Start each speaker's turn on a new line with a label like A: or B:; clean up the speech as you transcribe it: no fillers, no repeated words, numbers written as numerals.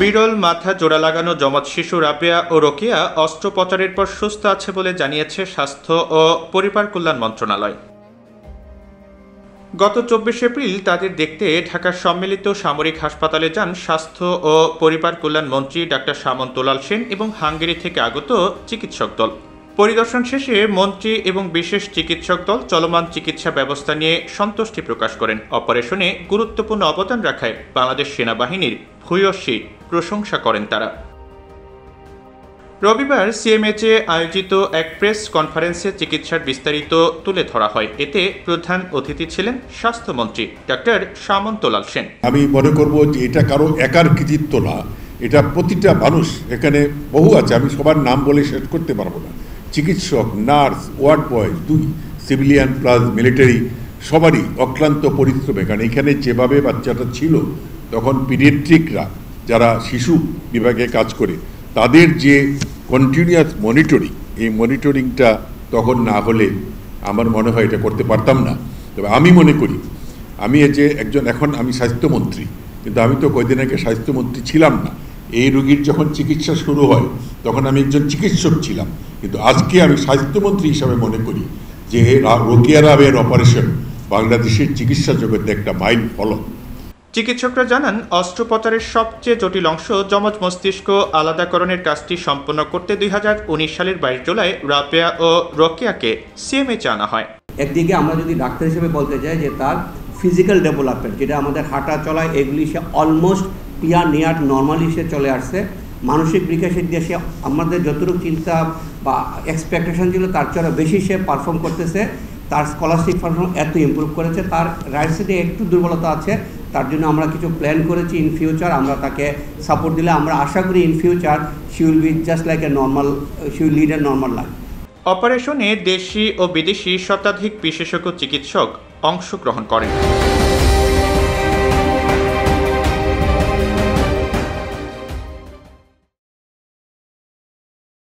A: বিরল মাথা জোড়া লাগানো জমজ শিশু রাবেয়া ও রোকেয়া অস্ত্রোপচারের পর সুস্থ আছে বলে জানিয়েছে স্বাস্থ্য ও পরিবার কল্যাণ মন্ত্রণালয়। গত 24 এপ্রিল তাদের দেখতে ঢাকার সম্মিলিত সামরিক হাসপাতালে যান স্বাস্থ্য ও পরিবার কল্যাণ মন্ত্রী ডাক্তার সামন্ত লাল সেন এবং হাঙ্গেরি থেকে আগত চিকিৎসক দল। পরিদর্শন শেষে মন্ত্রী এবং বিশেষ চিকিৎসক দল চলমান চিকিৎসা ব্যবস্থা নিয়ে সন্তুষ্টি প্রকাশ করেন। অপারেশনে গুরুত্বপূর্ণ অবদান রাখায় বাংলাদেশ সেনাবাহিনীর ভূয়সী প্রশংসা করেন তারা। রবিবার সিএমএইচে আয়োজিত এক প্রেস কনফারেন্সে চিকিৎসার বিস্তারিত তুলে ধরা হয়। এতে প্রধান অতিথি ছিলেন স্বাস্থ্যমন্ত্রী ডাক্তার সামন্ত লাল সেন।
B: আমি মনে করব যে এটা কারো একার কৃতিত্ব না, এটা প্রতিটা মানুষ, এখানে বহু আছে, আমি সবার নাম বলে শেষ করতে পারবো না। চিকিৎসক, নার্স, ওয়ার্ড বয়, দুই সিভিলিয়ান প্লাস মিলিটারি, সবারই অক্লান্ত পরিশ্রমে। কারণ এখানে যেভাবে বাচ্চাটা ছিল তখন পিডিয়াট্রিকরা যারা শিশু বিভাগে কাজ করে তাদের যে কন্টিনিউয়াস মনিটরিং, এই মনিটরিংটা তখন না হলে আমার মনে হয় এটা করতে পারতাম না। তবে আমি মনে করি, আমি এখন আমি স্বাস্থ্যমন্ত্রী, কিন্তু আমি তো কয়েকদিন আগে স্বাস্থ্যমন্ত্রী ছিলাম না। এই রোগীর যখন চিকিৎসা শুরু হয় তখন আমি একজন চিকিৎসক ছিলাম, কিন্তু আজকে আমি স্বাস্থ্যমন্ত্রী হিসাবে মনে করি যে রোকেয়া রাবেয়ার অপারেশন বাংলাদেশের চিকিৎসা জগতে একটা মাইল ফলক।
A: চিকিৎসকরা জানান, অস্ত্রোপচারের সবচেয়ে জটিল অংশ যমজ মস্তিষ্ক আলাদাকরণের কাজটি সম্পন্ন করতে 2019 সালের 22 জুলাই রাবেয়া ও রোকেয়াকে সিএমএইচে আনা হয়।
C: একদিকে আমরা যদি ডাক্তার হিসেবে বলতে চাই যে তার ফিজিক্যাল ডেভেলপমেন্ট, যেটা আমাদের হাঁটা চলা, এগুলি সে অলমোস্ট নিয়ার নর্মালি সে চলে আসছে। মানসিক বিকাশের দিয়ে সে আমাদের যতটুকু চিন্তা বা এক্সপেকটেশন ছিল তার চেয়ে বেশি সে পারফর্ম করতেছে। তার স্কলারশিপ পারফর্ম এত ইমপ্রুভ করেছে। তার রাইট সাইডে একটু দুর্বলতা আছে, তার জন্য আমরা কিছু প্ল্যান করেছি। ইন ফিউচার আমরা তাকে সাপোর্ট দিলে আমরা আশা করি in future she will be just like a normal, she will lead a normal life.
A: অপারেশনে দেশি ও বিদেশি শতাধিক বিশেষজ্ঞ চিকিৎসক অংশগ্রহণ করেন।